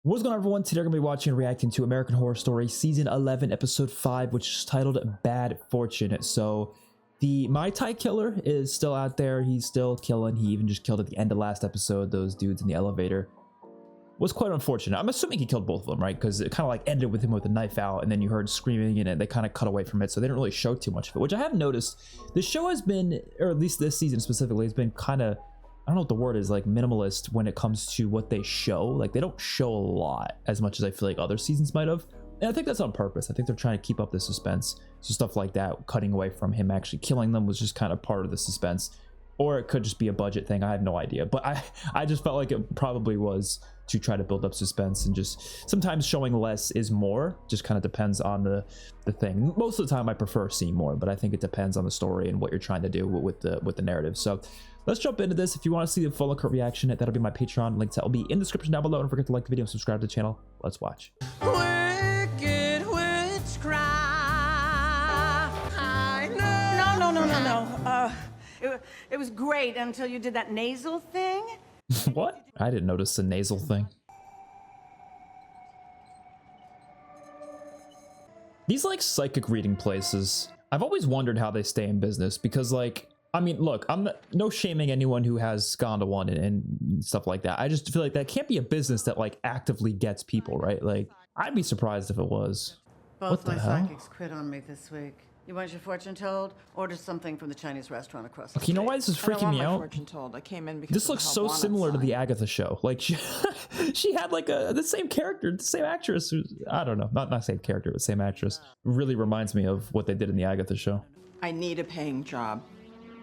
What's going on, everyone? Today we're going to be watching and reacting to American Horror Story Season 11, Episode 5, which is titled Bad Fortune. So, the Mai Tai killer is still out there. He's still killing. He even just killed at the end of last episode, those dudes in the elevator. Was quite unfortunate. I'm assuming he killed both of them, right? Because it kind of like ended with him with a knife out, and then you heard screaming, and they kind of cut away from it, so they didn't really show too much of it, which I have noticed. The show has been, or at least this season specifically, has been kind of, I don't know what the word is, like minimalist when it comes to what they show. Like they don't show a lot as much as I feel like other seasons might have. And I think that's on purpose. I think they're trying to keep up the suspense. So stuff like that, cutting away from him actually killing them, was just kind of part of the suspense. Or it could just be a budget thing. I have no idea. But I just felt like it probably was to try to build up suspense, and just sometimes showing less is more. Just kind of depends on the thing. Most of the time I prefer seeing more, but I think it depends on the story and what you're trying to do with the narrative. So let's jump into this. If you want to see the full uncut reaction, that'll be my Patreon. Link to that will be in the description down below. Don't forget to like the video and subscribe to the channel. Let's watch. Wicked witchcraft. No. It was great until you did that nasal thing. What? I didn't notice the nasal thing. These like psychic reading places, I've always wondered how they stay in business, because like, I mean, look, I'm no shaming anyone who has gone to one and stuff like that. I just feel like that can't be a business that like actively gets people, right? Like, I'd be surprised if it was. Both my psychics quit on me this week. You want your fortune told? Order something from the Chinese restaurant across the street. You know why this is freaking me out? Fortune told. I came in because this looks so similar to the Agatha show. Like she had like the same character, the same actress. I don't know, not same character, but same actress. Really reminds me of what they did in the Agatha show. I need a paying job.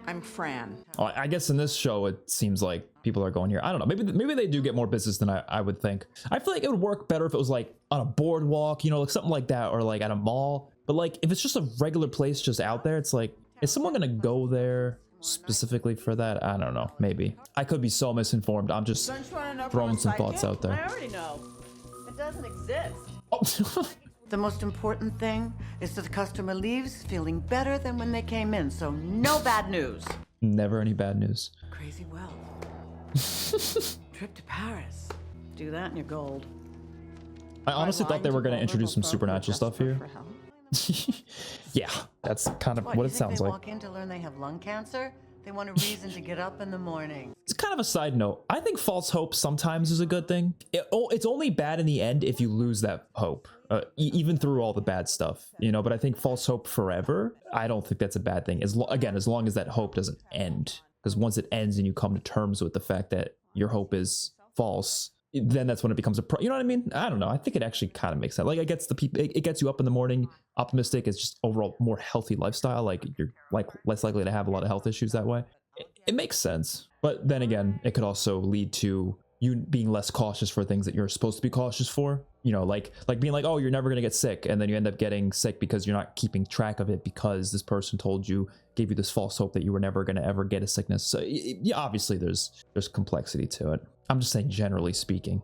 I'm Fran. Oh, I guess in this show it seems like people are going here. I don't know. Maybe they do get more business than I would think. I feel like it would work better if it was like on a boardwalk, you know, like something like that, or like at a mall. But like if it's just a regular place just out there, it's like, is someone gonna go there specifically for that? I don't know. Maybe. I could be so misinformed. I'm just throwing some thoughts out there. I already know. It doesn't exist. Oh. The most important thing is that the customer leaves feeling better than when they came in, so no bad news. Never any bad news. Crazy wealth. Trip to Paris. Do that and you're gold. I honestly thought they were going to introduce some supernatural stuff here. Yeah, that's kind of what it sounds like. Walk in to learn they have lung cancer? They want a reason to get up in the morning. It's kind of a side note. I think false hope sometimes is a good thing. It's only bad in the end if you lose that hope, even through all the bad stuff, you know. But I think false hope forever, I don't think that's a bad thing. As long as that hope doesn't end, because once it ends and you come to terms with the fact that your hope is false, then that's when it becomes you know what I mean? I don't know. I think it actually kind of makes sense. Like it gets you up in the morning, optimistic. It's just overall more healthy lifestyle. Like you're like less likely to have a lot of health issues that way. It makes sense. But then again, it could also lead to you being less cautious for things that you're supposed to be cautious for. You know, like being like, oh, you're never gonna get sick, and then you end up getting sick because you're not keeping track of it, because this person told you, gave you this false hope that you were never gonna ever get a sickness. So yeah, obviously there's complexity to it. I'm just saying, generally speaking.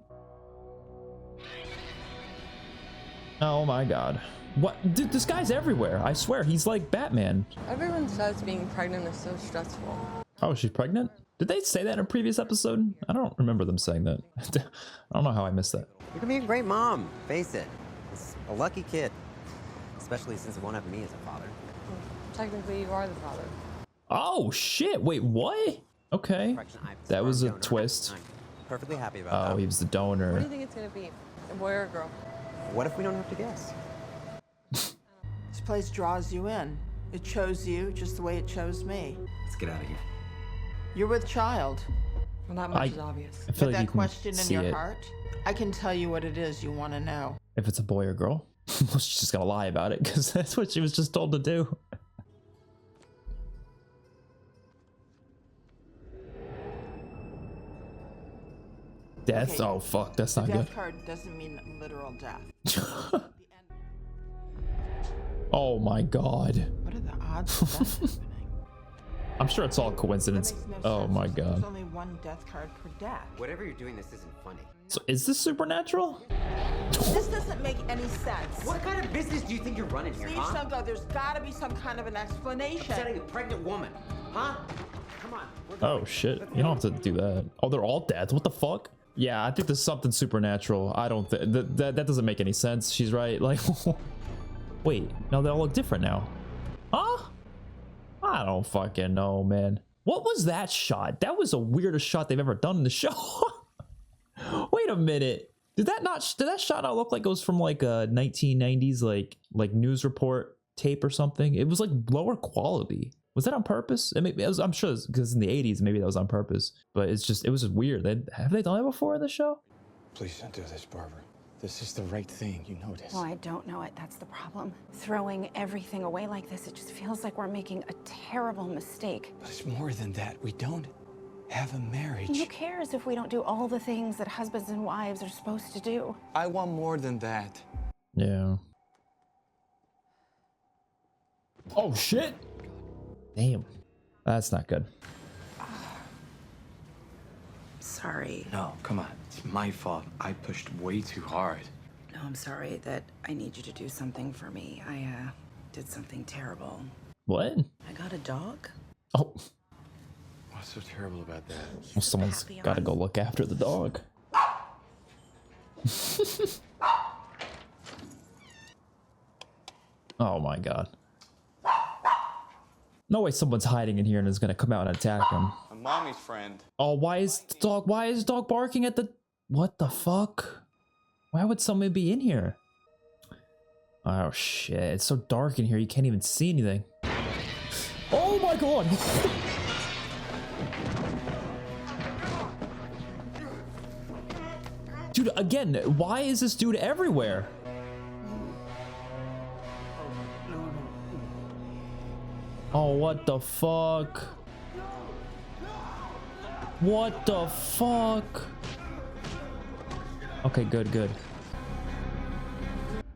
Oh my god. What? Dude, this guy's everywhere. I swear, he's like Batman. Everyone says being pregnant is so stressful. Oh, she's pregnant? Did they say that in a previous episode? I don't remember them saying that. I don't know how I missed that. You're gonna be a great mom, face it. It's a lucky kid. Especially since it won't have me as a father. Well, technically, you are the father. Oh, shit. Wait, what? Okay. That was a twist. I'm perfectly happy about that. Oh, he was the donor. What do you think it's gonna be? A boy or a girl? What if we don't have to guess? This place draws you in. It chose you just the way it chose me. Let's get out of here. You're with child. Well, that much is obvious. I feel like With that you can question in see your it. heart, I can tell you what it is you want to know. If it's a boy or girl. Well, she's just gonna lie about it, because that's what she was just told to do. Death? Okay. Oh, fuck. That's not The good. death card doesn't mean literal death. Oh my god. What are the odds of that happening? I'm sure it's all coincidence. That makes no Oh sense. my There's god. only one death card per deck. Whatever you're doing, this isn't funny. So is this supernatural? This doesn't make any sense. What kind of business do you think you're running here, Please huh? don't go. There's got to be some kind of an explanation. Upsetting a pregnant woman, huh? Come on. Oh shit. You don't have to do that. Oh, they're all dead. What the fuck? Yeah, I think there's something supernatural. I don't think that doesn't make any sense. She's right. Like, wait, no, they all look different now. Huh? I don't fucking know, man. What was that shot? That was the weirdest shot they've ever done in the show. Wait a minute. Did that shot not look like it was from like a 1990s like news report tape or something? It was like lower quality. Was that on purpose? I'm sure because in the 80s maybe that was on purpose, but it was just weird. Have they done it before in the show? Please don't do this, Barbara. This is the right thing. You know this. Well, I don't know it. That's the problem. Throwing everything away like this, it just feels like we're making a terrible mistake. But it's more than that. We don't have a marriage. Who cares if we don't do all the things that husbands and wives are supposed to do? I want more than that. Yeah. Oh shit. Damn. That's not good. Sorry. No, come on. It's my fault. I pushed way too hard. No, I'm sorry that I need you to do something for me. I did something terrible. What? I got a dog. Oh. What's so terrible about that? Well, someone's got to go look after the dog. Oh my god. No way someone's hiding in here and is gonna come out and attack him. A mommy's friend. Oh, why is the dog barking at the... What the fuck? Why would someone be in here? Oh shit, it's so dark in here you can't even see anything. Oh my god! Dude, again, why is this dude everywhere? Oh, what the fuck? What the fuck? Okay, good.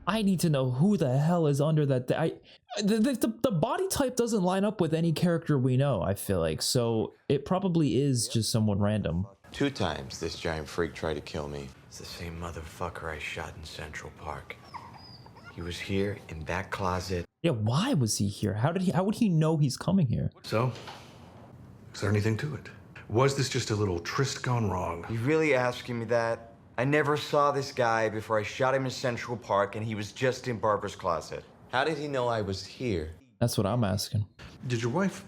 I need to know who the hell is under that. The body type doesn't line up with any character we know, I feel like. So it probably is just someone random. 2 times this giant freak tried to kill me. It's the same motherfucker I shot in Central Park. He was here in that closet. Yeah, why was he here? How would he know he's coming here? So, is there anything to it? Was this just a little tryst gone wrong? You really asking me that? I never saw this guy before I shot him in Central Park, and he was just in Barbara's closet. How did he know I was here? That's what I'm asking. Did your wife,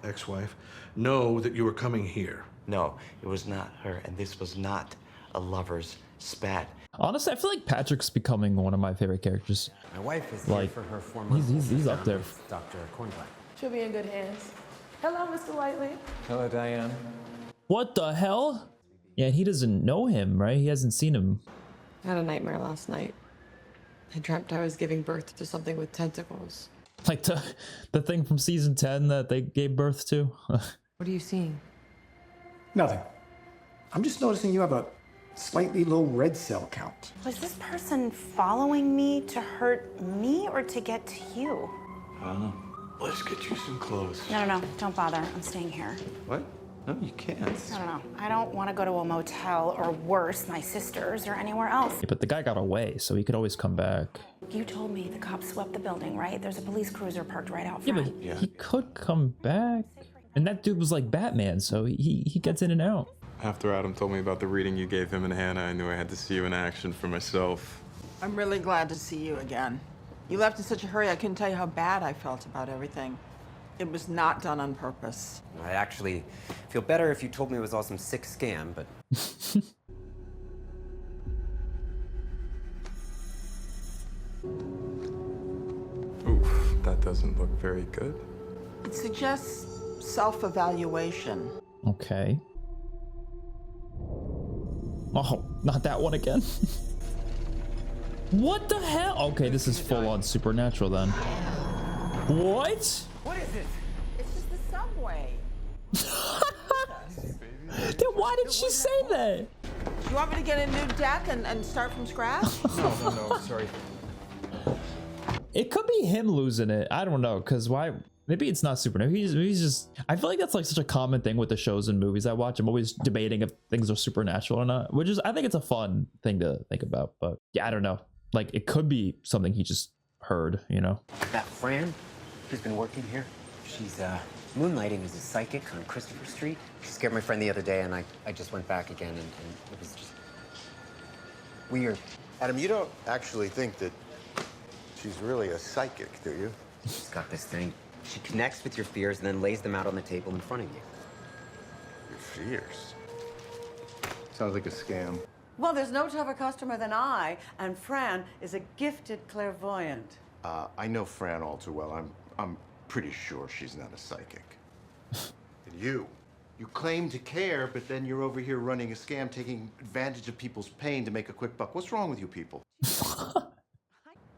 ex-wife, know that you were coming here? No, it was not her, and this was not a lover's spat. Honestly, I feel like Patrick's becoming one of my favorite characters. My wife is Like, here for her former he's up there. Dr. Cornblack. She'll be in good hands. Hello, Mr. Whiteley. Hello, Diane. What the hell? Yeah, he doesn't know him, right? He hasn't seen him. I had a nightmare last night. I dreamt I was giving birth to something with tentacles. Like the thing from season 10 that they gave birth to. What are you seeing? Nothing. I'm just noticing you have a slightly low red cell count. Was this person following me to hurt me or to get to you? I don't know. Let's get you some clothes. No, don't bother. I'm staying here. What? No, you can't. I don't know. I don't want to go to a motel or worse, my sister's or anywhere else. Yeah, but the guy got away, so he could always come back. You told me the cops swept the building, right? There's a police cruiser parked right out Yeah, front. but he could come back. And that dude was like Batman, so he gets in and out. After Adam told me about the reading you gave him and Hannah, I knew I had to see you in action for myself. I'm really glad to see you again. You left in such a hurry, I couldn't tell you how bad I felt about everything. It was not done on purpose. I'd actually feel better if you told me it was all some sick scam, but... Oof, that doesn't look very good. It suggests self-evaluation. Okay. Oh, not that one again. What the hell? Okay, this is full on supernatural then. What? What is it? It's just the subway. Then why did she say that? Do you want me to get a new deck and start from scratch? No, sorry. It could be him losing it. I don't know, because why? Maybe it's not supernatural. He's just... I feel like that's like such a common thing with the shows and movies I watch. I'm always debating if things are supernatural or not, which is... I think it's a fun thing to think about, but yeah, I don't know. Like, it could be something he just heard, you know? That Fran, who's been working here, she's Moonlighting as a psychic on Christopher Street. She scared my friend the other day, and I just went back again, and it was just weird. Adam, you don't actually think that she's really a psychic, do you? She's got this thing. She connects with your fears and then lays them out on the table in front of you. Your fears? Sounds like a scam. Well, there's no tougher customer than I, and Fran is a gifted clairvoyant. I know Fran all too well. I'm pretty sure she's not a psychic. And you claim to care, but then you're over here running a scam, taking advantage of people's pain to make a quick buck. What's wrong with you people?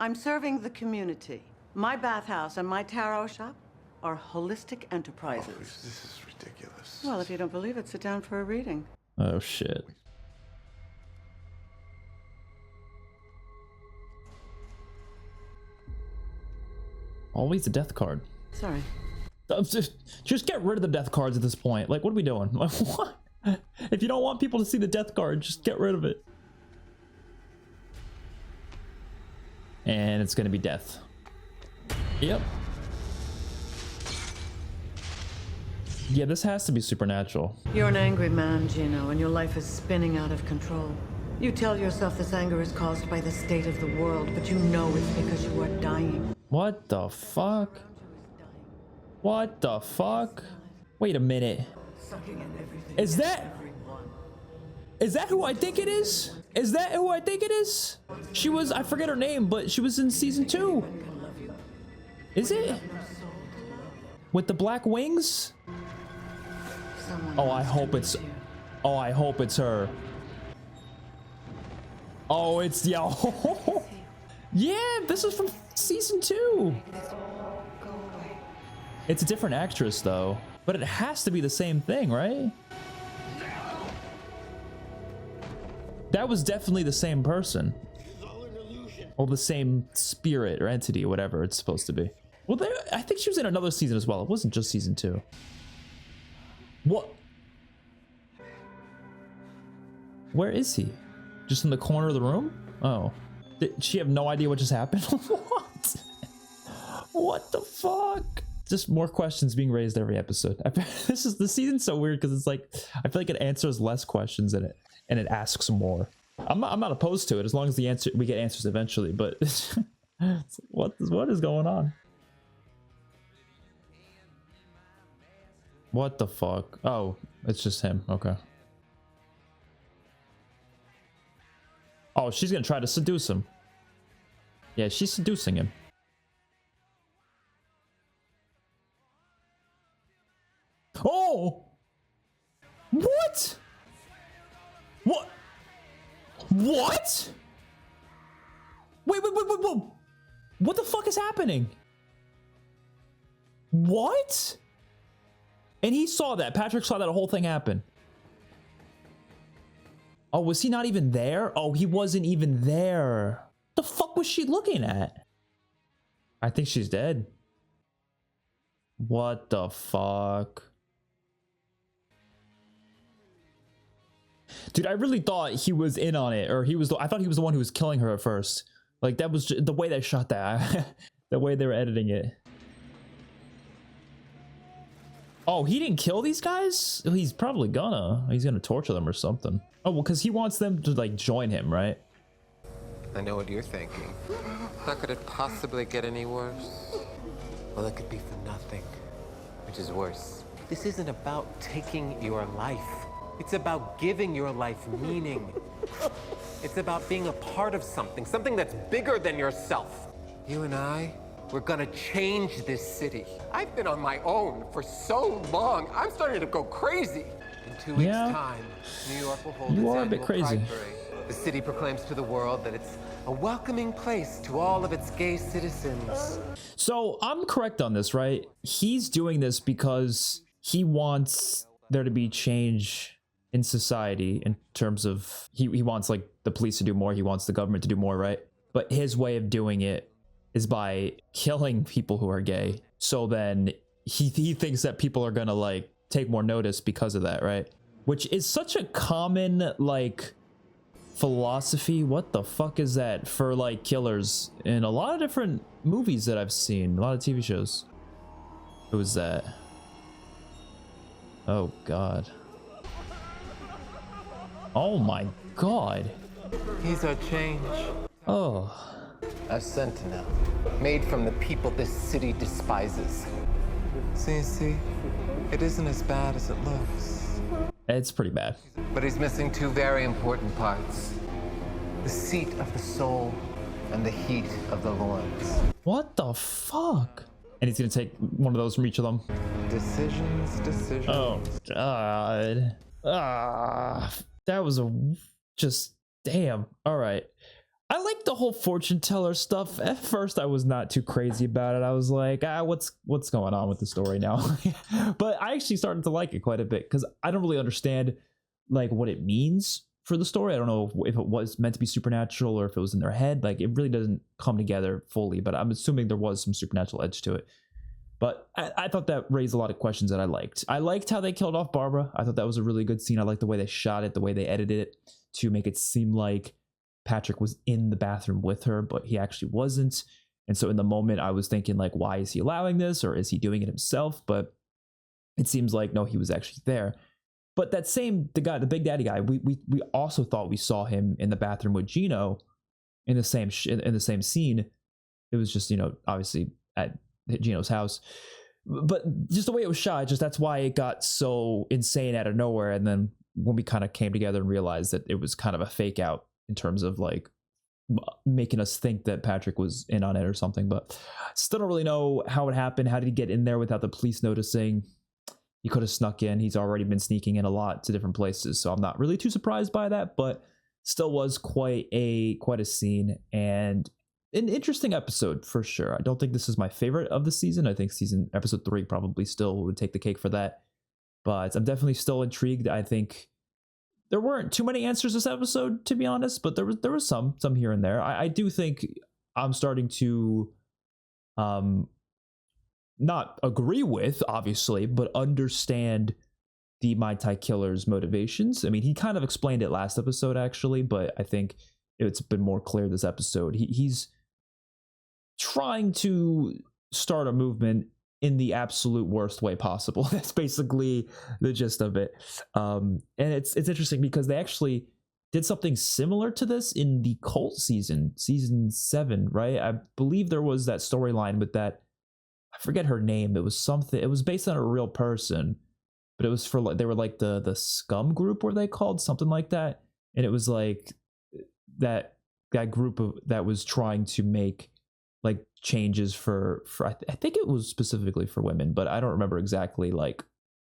I'm serving the community. My bathhouse and my tarot shop are holistic enterprises. Oh, this is ridiculous. Well, if you don't believe it, sit down for a reading. Oh shit. Always the death card. Sorry. Just get rid of the death cards at this point. Like, what are we doing? What? If you don't want people to see the death card, just get rid of it. And it's gonna be death. Yep. Yeah, this has to be supernatural. You're an angry man, Gino, and your life is spinning out of control. You tell yourself this anger is caused by the state of the world, but you know it's because you are dying. What the fuck? What the fuck? Wait a minute. Is that who I think it is? Is that who I think it is? She was, I forget her name, but she was in season 2. Is it? With the black wings? Oh, I hope it's her. Oh, it's, yo. Yeah, this is from season 2. It's a different actress though, but it has to be the same thing, right? That was definitely the same person. Or the same spirit or entity, whatever it's supposed to be. Well, I think she was in another season as well. It wasn't just season 2. What? Where is he? Just in the corner of the room? Oh. Did she have no idea what just happened? What? What the fuck? Just more questions being raised every episode. This season's so weird because it's like, I feel like it answers less questions and it asks more. I'm not opposed to it as long as we get answers eventually, but what is going on? What the fuck? Oh, it's just him. Okay. Oh, she's gonna try to seduce him. Yeah, she's seducing him. Oh! What? What? What? Wait. What the fuck is happening? What? And he saw that. Patrick saw that whole thing happen. Oh, was he not even there? Oh, he wasn't even there. The fuck was she looking at? I think she's dead. What the fuck? Dude, I really thought he was in on it, or I thought he was the one who was killing her at first. Like, that was the way they shot that. The way they were editing it. Oh, he didn't kill these guys? He's probably gonna. He's gonna torture them or something. Oh, well, because he wants them to, like, join him, right? I know what you're thinking. How could it possibly get any worse? Well, it could be for nothing, which is worse. This isn't about taking your life. It's about giving your life meaning. It's about being a part of something that's bigger than yourself. You and I, we're gonna change this city. I've been on my own for so long, I'm starting to go crazy. In 2 weeks' time, New York will hold its annual Pride Parade. The city proclaims to the world that it's a welcoming place to all of its gay citizens. So I'm correct on this, right? He's doing this because he wants there to be change in society in terms of he wants like the police to do more, he wants the government to do more, right? But his way of doing it is by killing people who are gay. So then he thinks that people are gonna like take more notice because of that, right? Which is such a common like philosophy. What the fuck is that for like killers in a lot of different movies that I've seen, a lot of TV shows. Who was that? Oh god. Oh my god. He's our change. Oh. A sentinel, made from the people this city despises. See, it isn't as bad as it looks. It's pretty bad. But he's missing two very important parts. The seat of the soul and the heat of the loins. What the fuck? And he's gonna take one of those from each of them. Decisions. Oh god. That was just damn. All right. I like the whole fortune teller stuff. At first, I was not too crazy about it. I was like, what's going on with the story now? But I actually started to like it quite a bit because I don't really understand like what it means for the story. I don't know if it was meant to be supernatural or if it was in their head. Like, it really doesn't come together fully, but I'm assuming there was some supernatural edge to it. But I thought that raised a lot of questions that I liked. I liked how they killed off Barbara. I thought that was a really good scene. I liked the way they shot it, the way they edited it to make it seem like Patrick was in the bathroom with her, but he actually wasn't. And so in the moment, I was thinking, like, why is he allowing this? Or is he doing it himself? But it seems like, no, he was actually there. But that same, the Big Daddy guy, we also thought we saw him in the bathroom with Gino in the same scene. It was just, obviously at Gino's house. But just the way it was shot, that's why it got so insane out of nowhere. And then when we kind of came together and realized that it was kind of a fake out in terms of like making us think that Patrick was in on it or something, but still don't really know how it happened. How did he get in there without the police noticing? He could have snuck in. He's already been sneaking in a lot to different places, so I'm not really too surprised by that, but still was quite a scene and an interesting episode for sure. I don't think this is my favorite of the season. I think episode 3 probably still would take the cake for that, but I'm definitely still intrigued. I think there weren't too many answers this episode, to be honest, but there was some here and there. I do think I'm starting to not agree with, obviously, but understand the Mai Tai killer's motivations. I mean, he kind of explained it last episode, actually, but I think it's been more clear this episode. He's trying to start a movement in the absolute worst way possible. That's basically the gist of it. And it's interesting because they actually did something similar to this in the Cult season 7, right? I believe there was that storyline with that, I forget her name. It was based on a real person, but it was for like, they were like the Scum group, were they called? Something like that. And it was like that group that was trying to make like changes for I think it was specifically for women, but I don't remember exactly. Like,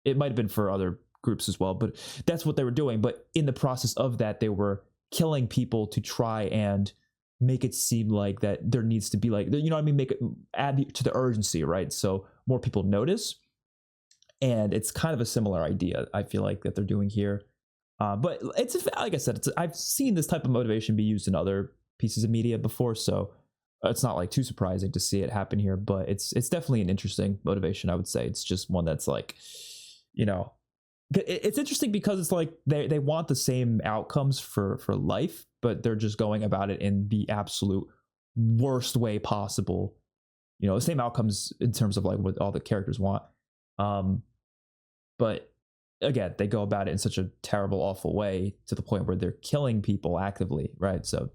it might have been for other groups as well, but that's what they were doing. But in the process of that, they were killing people to try and make it seem like that there needs to be, like, you know what I mean, add to the urgency, right? So more people notice. And it's kind of a similar idea, I feel like, that they're doing here. But it's, like I said, I've seen this type of motivation be used in other pieces of media before, so it's not like too surprising to see it happen here. But it's definitely an interesting motivation, I would say. It's just one that's like, it's interesting because it's like they want the same outcomes for life, but they're just going about it in the absolute worst way possible. The same outcomes in terms of like what all the characters want. But again, they go about it in such a terrible, awful way to the point where they're killing people actively, right? So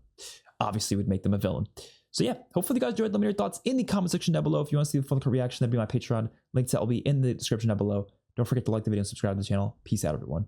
obviously would make them a villain. So yeah, hopefully you guys enjoyed. Let me know your thoughts in the comment section down below. If you want to see the full reaction, that'd be my Patreon. Link to that will be in the description down below. Don't forget to like the video and subscribe to the channel. Peace out, everyone.